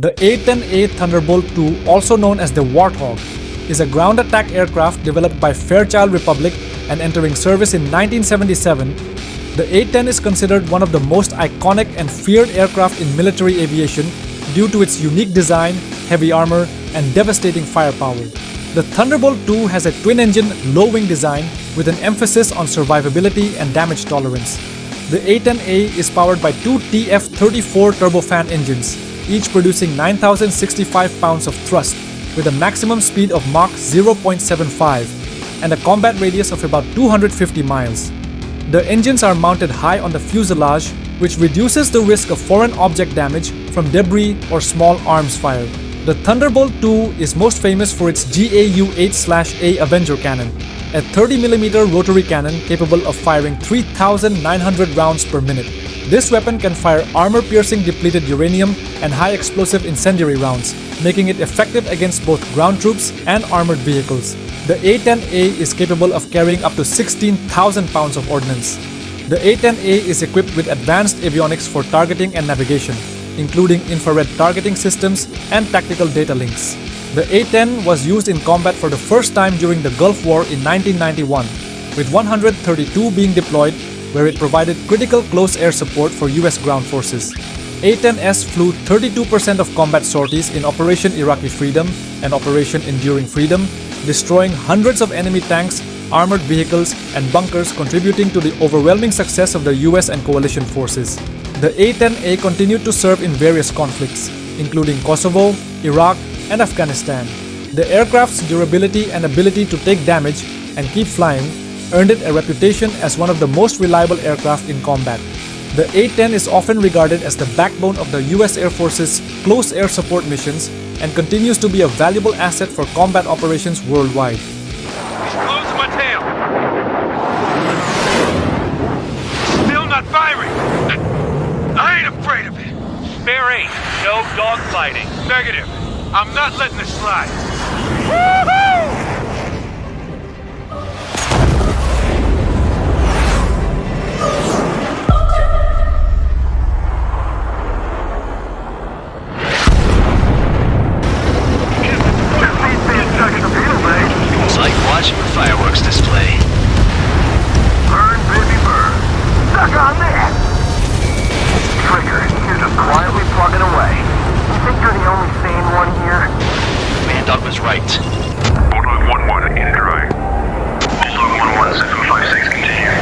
The A-10A Thunderbolt II, also known as the Warthog, is a ground attack aircraft developed by Fairchild Republic and entering service in 1977. The A-10 is considered one of the most iconic and feared aircraft in military aviation due to its unique design, heavy armor, and devastating firepower. The Thunderbolt II has a twin-engine, low-wing design with an emphasis on survivability and damage tolerance. The A-10A is powered by two TF-34 turbofan engines, each producing 9,065 pounds of thrust, with a maximum speed of Mach 0.75 and a combat radius of about 250 miles. The engines are mounted high on the fuselage, which reduces the risk of foreign object damage from debris or small arms fire. The Thunderbolt II is most famous for its GAU-8/A Avenger cannon, a 30mm rotary cannon capable of firing 3,900 rounds per minute. This weapon can fire armor-piercing depleted uranium and high-explosive incendiary rounds, making it effective against both ground troops and armored vehicles. The A-10A is capable of carrying up to 16,000 pounds of ordnance. The A-10A is equipped with advanced avionics for targeting and navigation, including infrared targeting systems and tactical data links. The A-10 was used in combat for the first time during the Gulf War in 1991, with 132 being deployed, where it provided critical close air support for US ground forces. A-10S flew 32% of combat sorties in Operation Iraqi Freedom and Operation Enduring Freedom, destroying hundreds of enemy tanks, armored vehicles, and bunkers, contributing to the overwhelming success of the US and coalition forces. The A-10A continued to serve in various conflicts, including Kosovo, Iraq, and Afghanistan. The aircraft's durability and ability to take damage and keep flying earned it a reputation as one of the most reliable aircraft in combat. The A-10 is often regarded as the backbone of the US Air Force's close air support missions and continues to be a valuable asset for combat operations worldwide. He's closing my tail! Still not firing! I ain't afraid of it! Spare 8, no dogfighting. Negative. I'm not letting this slide. Woohoo! It's like watching a fireworks display. Burn, baby, burn. Suck on that! Trigger, you're just quietly plugging away. You think you're the only sane one here? Man Dog was right. Bulldog 1-1 in dry. Bulldog 1-1, 756, continue.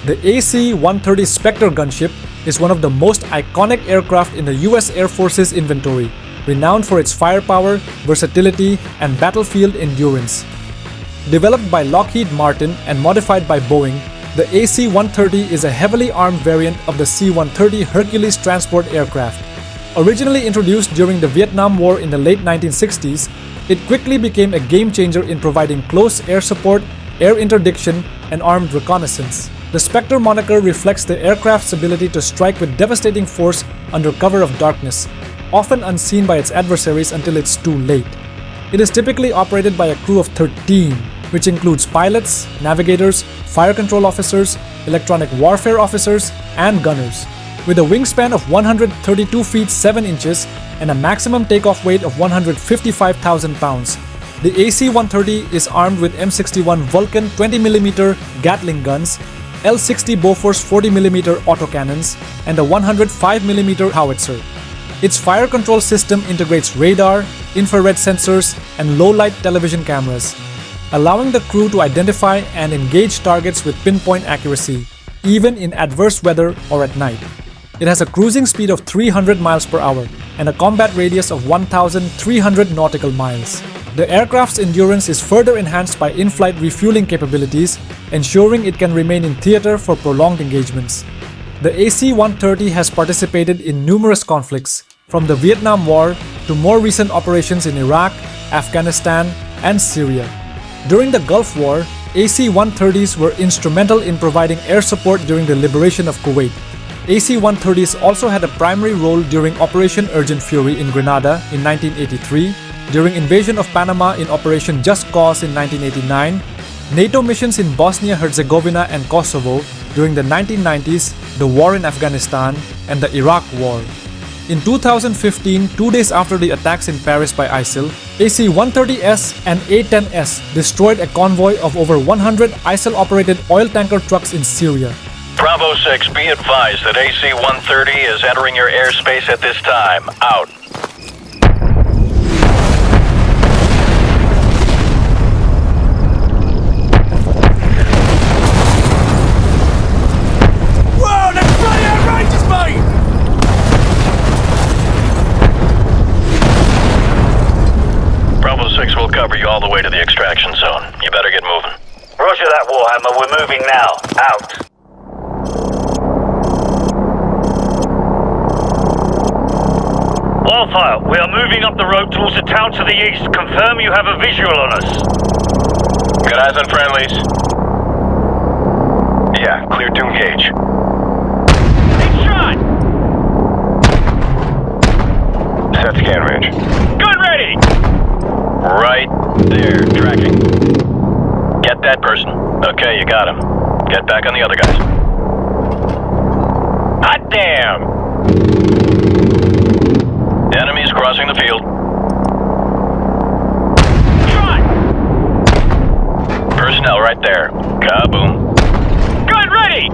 The AC-130 Spectre gunship is one of the most iconic aircraft in the US Air Force's inventory, renowned for its firepower, versatility, and battlefield endurance. Developed by Lockheed Martin and modified by Boeing, the AC-130 is a heavily armed variant of the C-130 Hercules transport aircraft. Originally introduced during the Vietnam War in the late 1960s, it quickly became a game-changer in providing close air support, air interdiction, and armed reconnaissance. The Spectre moniker reflects the aircraft's ability to strike with devastating force under cover of darkness, often unseen by its adversaries until it's too late. It is typically operated by a crew of 13, which includes pilots, navigators, fire control officers, electronic warfare officers, and gunners. With a wingspan of 132 feet 7 inches and a maximum takeoff weight of 155,000 pounds, the AC-130 is armed with M61 Vulcan 20mm Gatling guns, L60 Bofors 40mm autocannons, and a 105mm howitzer. Its fire control system integrates radar, infrared sensors, and low-light television cameras, allowing the crew to identify and engage targets with pinpoint accuracy, even in adverse weather or at night. It has a cruising speed of 300 miles per hour and a combat radius of 1,300 nautical miles. The aircraft's endurance is further enhanced by in-flight refueling capabilities, ensuring it can remain in theater for prolonged engagements. The AC-130 has participated in numerous conflicts, from the Vietnam War to more recent operations in Iraq, Afghanistan, and Syria. During the Gulf War, AC-130s were instrumental in providing air support during the liberation of Kuwait. AC-130s also had a primary role during Operation Urgent Fury in Grenada in 1983, during invasion of Panama in Operation Just Cause in 1989, NATO missions in Bosnia-Herzegovina and Kosovo during the 1990s, the war in Afghanistan, and the Iraq War. In 2015, 2 days after the attacks in Paris by ISIL, AC-130S and A-10S destroyed a convoy of over 100 ISIL-operated oil tanker trucks in Syria. Bravo 6, be advised that AC-130 is entering your airspace at this time. Out. Whoa, that's bloody outrageous, mate! Bravo 6 will cover you all the way to the extraction zone. You better get moving. Roger that, Warhammer. We're moving now. Out. Wildfire, we are moving up the road towards the town to the east. Confirm you have a visual on us. Got eyes on friendlies? Yeah, clear to engage. It's shot! Set scan range. Gun ready! Right there, tracking. Get that person. Okay, you got him. Get back on the other guys. Hot damn! Enemies crossing the field. Shot! Personnel right there. Kaboom. Gun ready!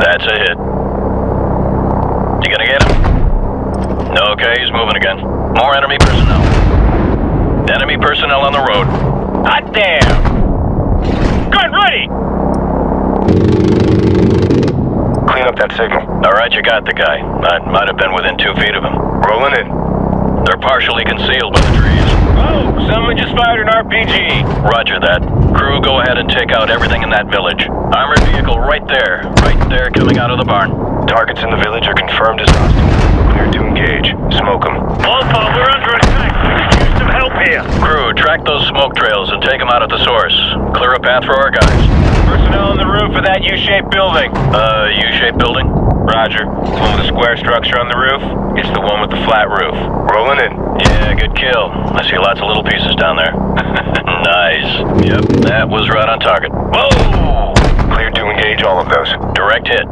That's a hit. You gonna get him? Okay, he's moving again. More enemy personnel. Enemy personnel on the road. Hot damn! Gun ready! Clean up that signal. Alright, you got the guy. I might have been within 2 feet of him. Rolling in. They're partially concealed by the trees. Oh, someone just fired an RPG. Roger that. Crew, go ahead and take out everything in that village. Armored vehicle right there coming out of the barn. Targets in the village are confirmed as hostile. Clear to engage. Smoke them. Wildfire, we're under attack. We could use some help here. Crew, track those smoke trails and take them out at the source. Clear a path for our guys. Personnel on the roof of that U-shaped building. U-shaped building? Roger. The one with the square structure on the roof? It's the one with the flat roof. Rolling in. Yeah, good kill. I see lots of little pieces down there. Nice. Yep, that was right on target. Whoa! Clear to engage all of those. Direct hit.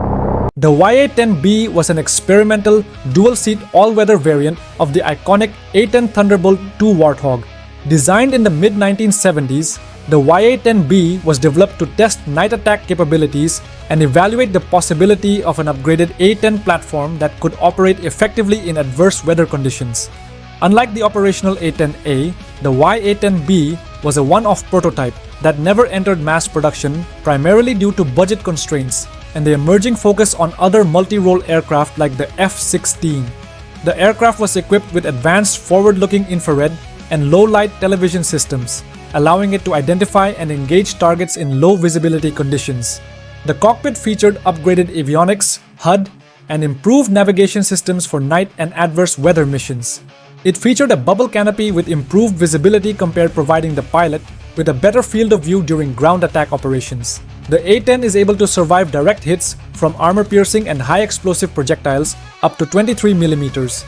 The YA-10B was an experimental, dual-seat all-weather variant of the iconic A-10 Thunderbolt II Warthog. Designed in the mid-1970s, the YA-10B was developed to test night attack capabilities and evaluate the possibility of an upgraded A-10 platform that could operate effectively in adverse weather conditions. Unlike the operational A-10A, the YA-10B was a one-off prototype that never entered mass production, primarily due to budget constraints and the emerging focus on other multi-role aircraft like the F-16. The aircraft was equipped with advanced forward-looking infrared and low-light television systems, allowing it to identify and engage targets in low-visibility conditions. The cockpit featured upgraded avionics, HUD, and improved navigation systems for night and adverse weather missions. It featured a bubble canopy with improved visibility compared, providing the pilot with a better field of view during ground attack operations. The A-10 is able to survive direct hits from armor-piercing and high-explosive projectiles up to 23 mm.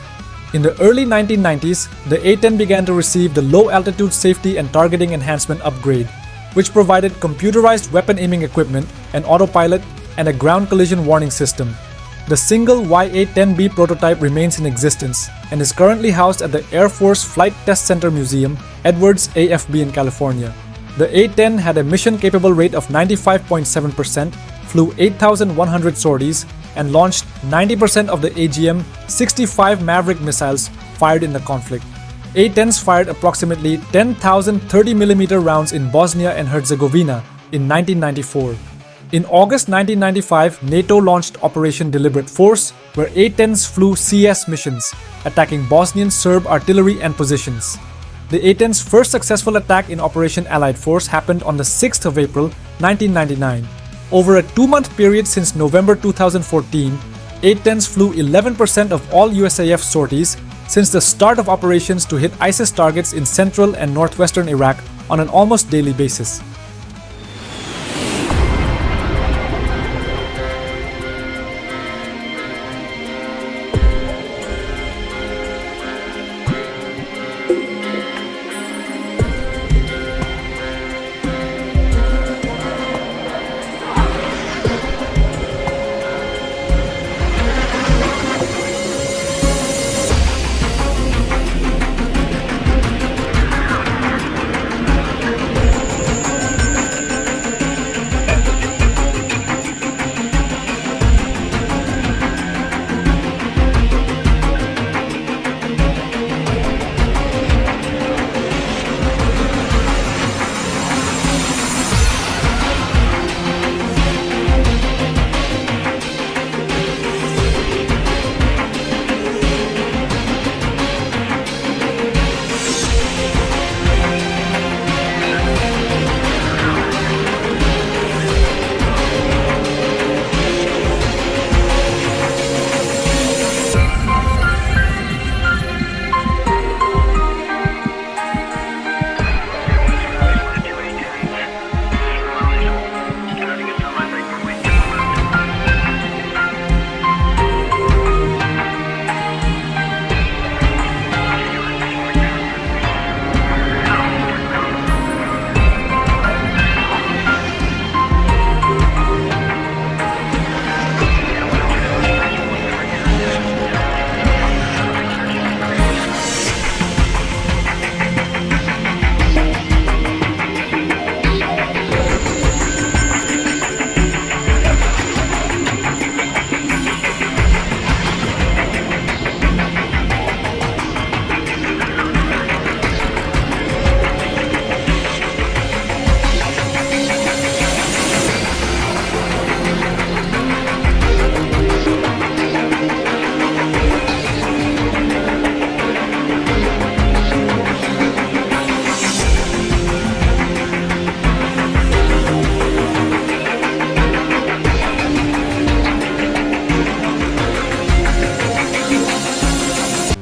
In the early 1990s, the A-10 began to receive the low-altitude safety and targeting enhancement upgrade, which provided computerized weapon aiming equipment, an autopilot, and a ground collision warning system. The single YA-10B prototype remains in existence and is currently housed at the Air Force Flight Test Center Museum, Edwards, AFB in California. The A-10 had a mission-capable rate of 95.7%, flew 8,100 sorties, and launched 90% of the AGM-65 Maverick missiles fired in the conflict. A-10s fired approximately 10,000 30mm rounds in Bosnia and Herzegovina in 1994. In August 1995, NATO launched Operation Deliberate Force, where A-10s flew CS missions, attacking Bosnian Serb artillery and positions. The A-10's first successful attack in Operation Allied Force happened on the 6th of April, 1999. Over a 2-month period since November 2014, A-10s flew 11% of all USAF sorties since the start of operations to hit ISIS targets in central and northwestern Iraq on an almost daily basis.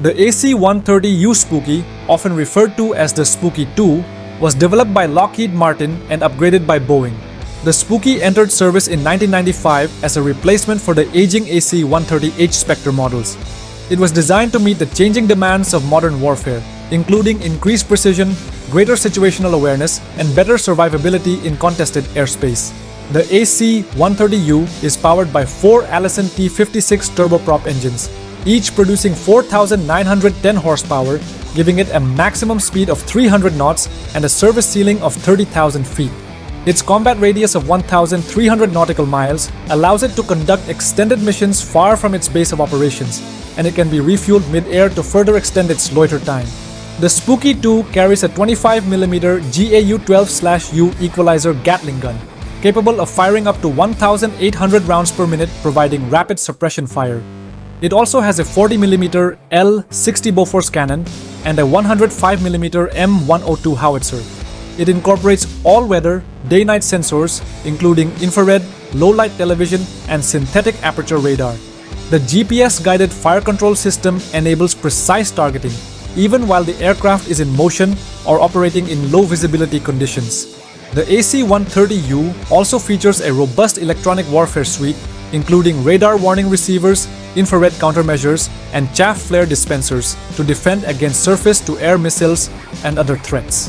The AC-130U Spooky, often referred to as the Spooky 2, was developed by Lockheed Martin and upgraded by Boeing. The Spooky entered service in 1995 as a replacement for the aging AC-130H Spectre models. It was designed to meet the changing demands of modern warfare, including increased precision, greater situational awareness, and better survivability in contested airspace. The AC-130U is powered by 4 Allison T56 turboprop engines, each producing 4,910 horsepower, giving it a maximum speed of 300 knots and a service ceiling of 30,000 feet. Its combat radius of 1,300 nautical miles allows it to conduct extended missions far from its base of operations, and it can be refueled mid-air to further extend its loiter time. The Spooky 2 carries a 25mm GAU-12/U equalizer Gatling gun. capable of firing up to 1,800 rounds per minute, providing rapid suppression fire. It also has a 40mm L60 Bofors cannon and a 105mm M102 howitzer. It incorporates all-weather, day-night sensors, including infrared, low-light television, and synthetic aperture radar. The GPS-guided fire control system enables precise targeting, even while the aircraft is in motion or operating in low-visibility conditions. The AC-130U also features a robust electronic warfare suite, including radar warning receivers, infrared countermeasures, and chaff flare dispensers to defend against surface-to-air missiles and other threats.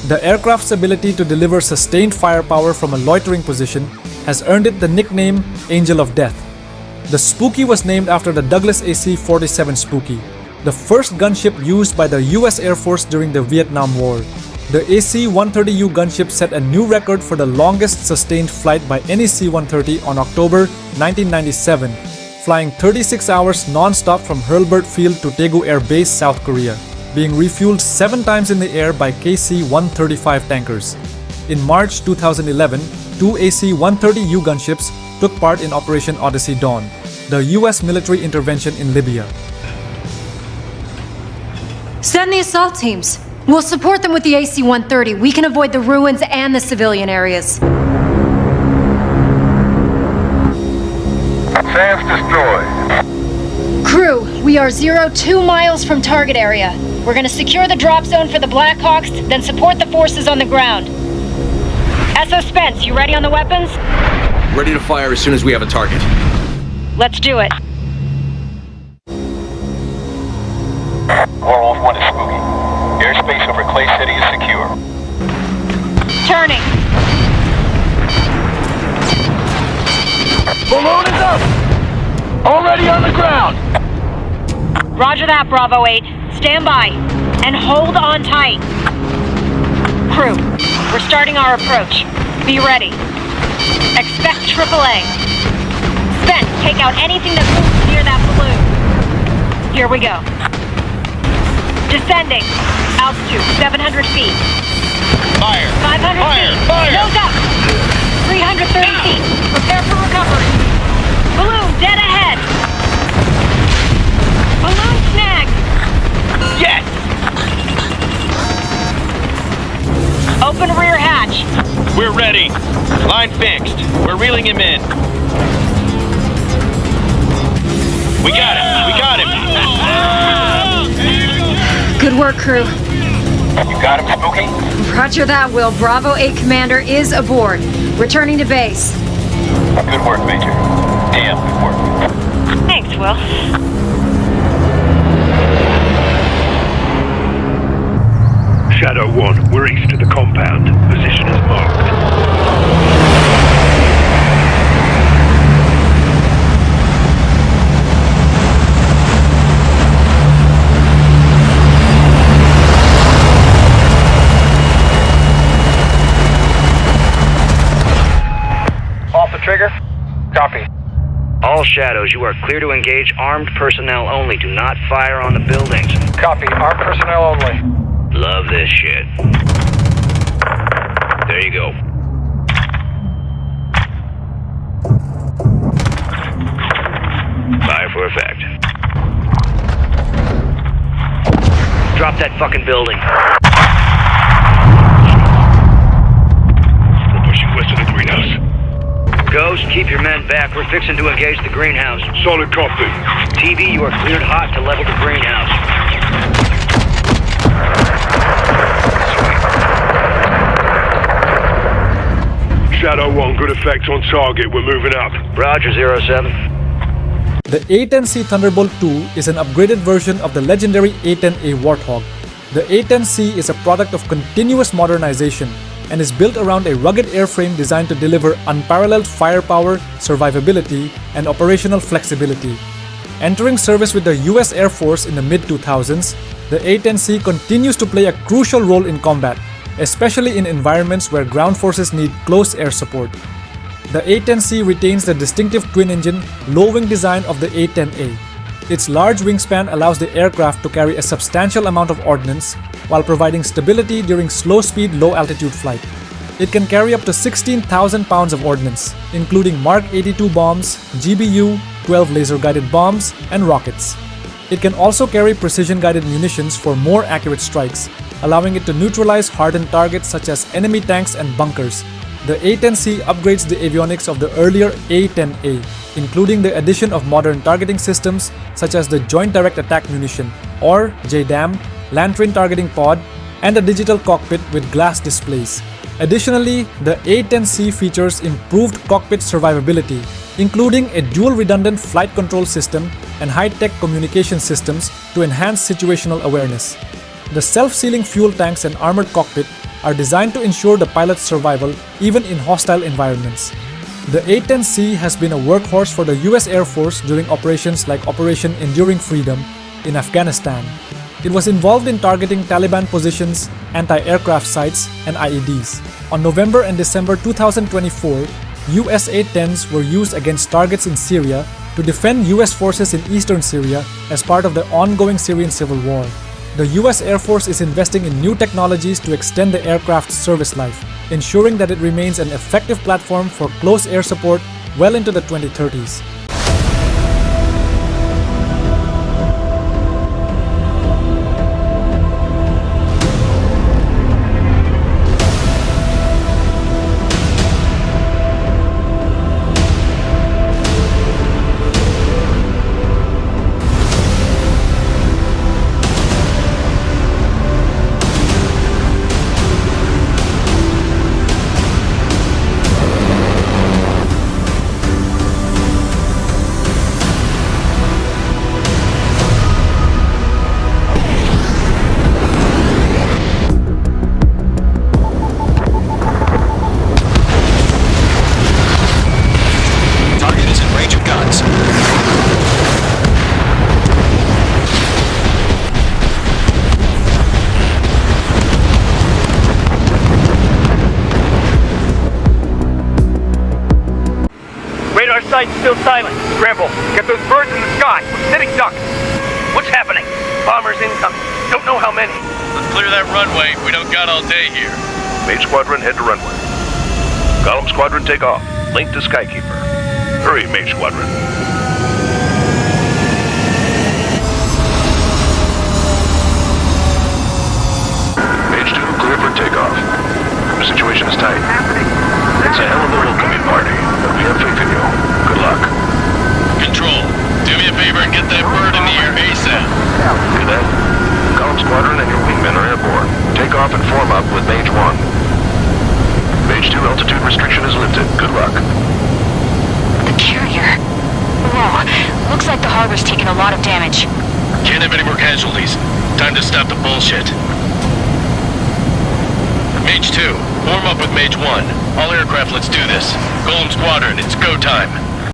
The aircraft's ability to deliver sustained firepower from a loitering position has earned it the nickname Angel of Death. The Spooky was named after the Douglas AC-47 Spooky, the first gunship used by the US Air Force during the Vietnam War. The AC-130U gunship set a new record for the longest sustained flight by any C-130 on October 1997, flying 36 hours non-stop from Hurlburt Field to Daegu Air Base, South Korea, being refueled 7 times in the air by KC-135 tankers. In March 2011, 2 AC-130U gunships took part in Operation Odyssey Dawn, the US military intervention in Libya. Send the assault teams. We'll support them with the AC-130. We can avoid the ruins and the civilian areas. Sands destroyed. Crew, we are 2 miles from target area. We're gonna secure the drop zone for the Blackhawks, then support the forces on the ground. SO Spence, you ready on the weapons? Ready to fire as soon as we have a target. Let's do it. Werewolf 1 is spooky. Airspace over Clay City is secure. Turning. Balloon is up! Already on the ground! Roger that, Bravo 8. Stand by. And hold on tight. Crew, we're starting our approach. Be ready. Expect AAA. Spence, take out anything that moves near that balloon. Here we go. Descending. Altitude 700 feet. Fire! 500 Fire! feet. Fire! Nose up. 330 feet. Prepare for recovery. Balloon dead ahead. Balloon snagged. Yes! Open rear hatch. We're ready. Line fixed. We're reeling him in. We got him! We got him! Good work, crew. You got him, Spooky? Roger that, Will. Bravo 8 Commander is aboard. Returning to base. Good work, Major. Damn good work. Thanks, Will. Shadow 1, we're east of the compound. Position is marked. Off the trigger. Copy. All Shadows, you are clear to engage armed personnel only. Do not fire on the buildings. Copy. Armed personnel only. Love this shit. There you go. Fire for effect. Drop that fucking building. We're pushing west of the greenhouse. Ghost, keep your men back. We're fixing to engage the greenhouse. Solid copy. TV, you are cleared hot to level the greenhouse. Shadow 1, good effect on target. We're moving up. Roger, 07. The A-10C Thunderbolt II is an upgraded version of the legendary A-10A Warthog. The A-10C is a product of continuous modernization and is built around a rugged airframe designed to deliver unparalleled firepower, survivability, and operational flexibility. Entering service with the US Air Force in the mid-2000s, the A-10C continues to play a crucial role in combat, especially in environments where ground forces need close air support. The A-10C retains the distinctive twin-engine, low-wing design of the A-10A. Its large wingspan allows the aircraft to carry a substantial amount of ordnance while providing stability during slow-speed, low-altitude flight. It can carry up to 16,000 pounds of ordnance, including Mark 82 bombs, GBU, 12 laser-guided bombs, and rockets. It can also carry precision-guided munitions for more accurate strikes, allowing it to neutralize hardened targets such as enemy tanks and bunkers. The A-10C upgrades the avionics of the earlier A-10A, including the addition of modern targeting systems such as the Joint Direct Attack Munition, or JDAM, Lantern Targeting Pod, and a digital cockpit with glass displays. Additionally, the A-10C features improved cockpit survivability, including a dual redundant flight control system and high-tech communication systems to enhance situational awareness. The self-sealing fuel tanks and armored cockpit are designed to ensure the pilot's survival even in hostile environments. The A-10C has been a workhorse for the US Air Force during operations like Operation Enduring Freedom in Afghanistan. It was involved in targeting Taliban positions, anti-aircraft sites, and IEDs. On November and December 2024, US A-10s were used against targets in Syria to defend US forces in eastern Syria as part of the ongoing Syrian civil war. The US Air Force is investing in new technologies to extend the aircraft's service life, ensuring that it remains an effective platform for close air support well into the 2030s. Site's still silent. Scramble. Get those birds in the sky. We're sitting ducks. What's happening? Bombers incoming. Don't know how many. Let's clear that runway. We don't got all day here. Mage Squadron, head to runway. Column Squadron, take off. Link to Skykeeper. Hurry, Mage Squadron. Mage 2, clear for takeoff. The situation is tight. It's a hell of a welcoming party, but we have faith in you. Good luck. Control, do me a favor and get that bird in the air ASAP. Do that. Column Squadron and your wingmen are airborne. Take off and form up with Mage 1. Mage 2, altitude restriction is lifted. Good luck. The carrier. Whoa, looks like the harbor's taken a lot of damage. Can't have any more casualties. Time to stop the bullshit. Mage 2, form up with Mage 1. All aircraft, let's do this. Golem Squadron, it's go time.